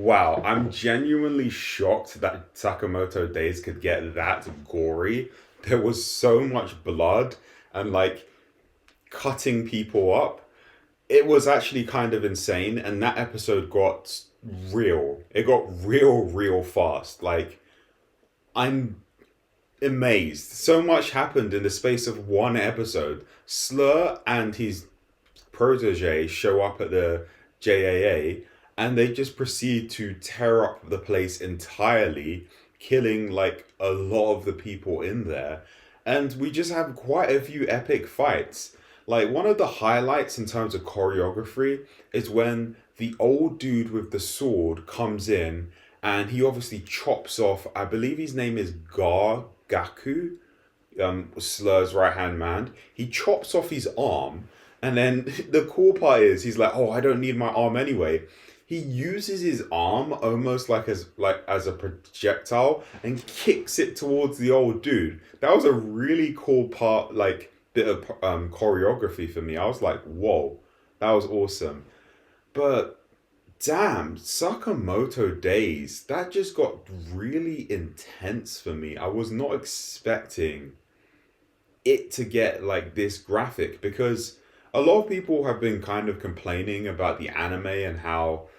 Wow, I'm genuinely shocked that Sakamoto Days could get that gory. There was so much blood and like cutting people up. It was actually kind of insane, and that episode got real. It got real fast. Like, I'm amazed. So much happened in the space of one episode. Slur and his protege show up at the JAA and they just proceed to tear up the place entirely, killing like a lot of the people in there. And we just have quite a few epic fights. Like one of the highlights in terms of choreography is when the old dude with the sword comes in and he obviously chops off, I believe his name is Gaku, Slur's right hand man. He chops off his arm, and then the cool part is he's like, "Oh, I don't need my arm anyway." He uses his arm almost like as a projectile and kicks it towards the old dude. That was a really cool part, like bit of choreography for me. I was like, "Whoa, that was awesome." But damn, Sakamoto Days, that just got really intense for me. I was not expecting it to get like this graphic because a lot of people have been kind of complaining about the anime and how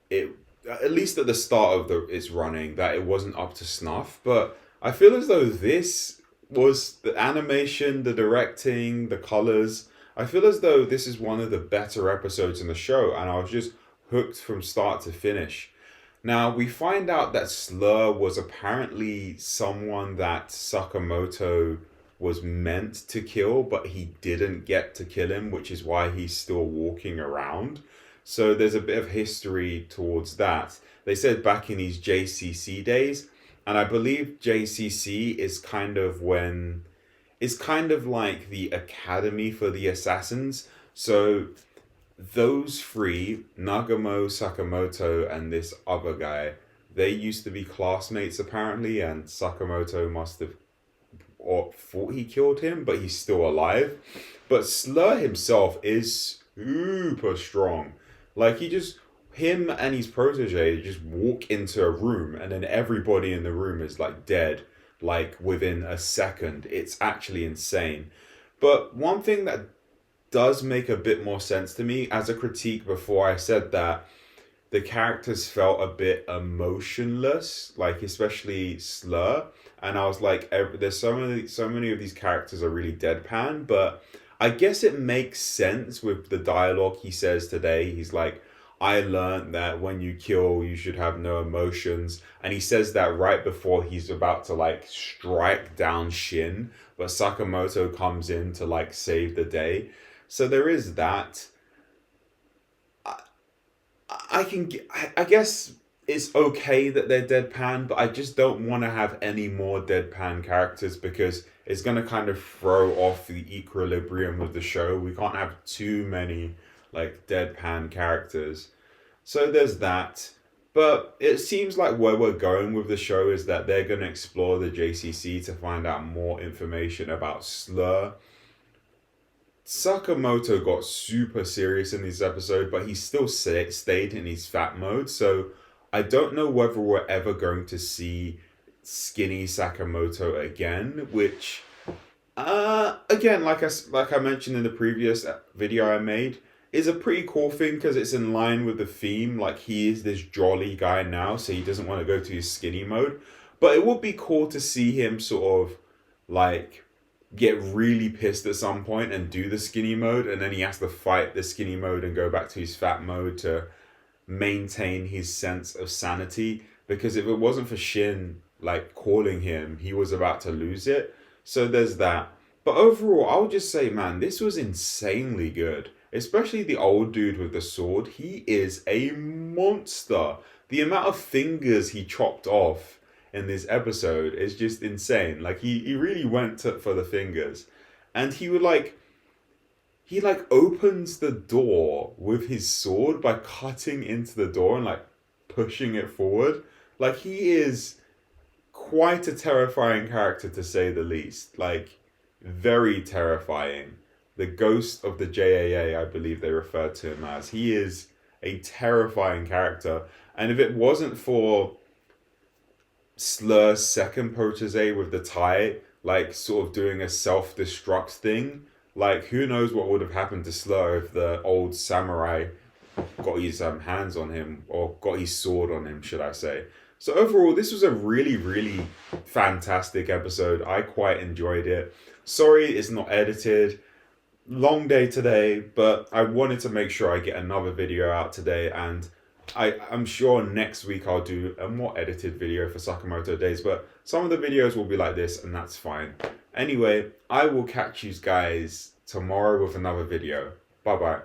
it, at least at the start of the its running, that it wasn't up to snuff. But I feel as though this was the animation, the directing, the colors. I feel as though this is one of the better episodes in the show, and I was just hooked from start to finish. Now, we find out that Slur was apparently someone that Sakamoto was meant to kill, but he didn't get to kill him, which is why he's still walking around. So there's a bit of history towards that. They said back in these JCC days, and I believe JCC is kind of when it's kind of like the academy for the assassins. So those three, Nagamo, Sakamoto, and this other guy, they used to be classmates apparently, and Sakamoto must have or thought he killed him, but he's still alive. But Slur himself is super strong. Like him and his protege just walk into a room, and then everybody in the room is like dead, like within a second. It's actually insane. But one thing that does make a bit more sense to me as a critique before I said that the characters felt a bit emotionless, like especially Slur, and I was like, there's so many of these characters are really deadpan, but I guess it makes sense with the dialogue he says today. He's like, I learned that when you kill, you should have no emotions, and he says that right before he's about to like strike down Shin, but Sakamoto comes in to like save the day. So there is that. I guess it's okay that they're deadpan, but I just don't want to have any more deadpan characters because it's going to kind of throw off the equilibrium of the show. We can't have too many like deadpan characters. So there's that. But it seems like where we're going with the show is that they're going to explore the JCC to find out more information about Slur. Sakamoto got super serious in this episode, but he still stayed in his fat mode. So I don't know whether we're ever going to see skinny Sakamoto again. Which, again, like I mentioned in the previous video I made, is a pretty cool thing because it's in line with the theme. Like he is this jolly guy now, so he doesn't want to go to his skinny mode. But it would be cool to see him sort of like get really pissed at some point and do the skinny mode, and then he has to fight the skinny mode and go back to his fat mode to maintain his sense of sanity. Because if it wasn't for Shin like calling him, he was about to lose it. So there's that. But overall, I would just say, man, this was insanely good. Especially the old dude with the sword. He is a monster. The amount of fingers he chopped off in this episode is just insane. Like he really went for the fingers. And he opens the door with his sword by cutting into the door and like pushing it forward. Like he is quite a terrifying character to say the least. Like very terrifying. The ghost of the JAA, I believe they refer to him as. He is a terrifying character. And if it wasn't for Slur's second protege with the tie, like sort of doing a self destruct thing, like who knows what would have happened to Slur if the old samurai got his hands on him, or got his sword on him, should I say. So overall, this was a really, really fantastic episode. I quite enjoyed it. Sorry it's not edited. Long day today, but I wanted to make sure I get another video out today, and I'm sure next week I'll do a more edited video for Sakamoto Days, but some of the videos will be like this, and that's fine. Anyway, I will catch you guys tomorrow with another video. Bye bye.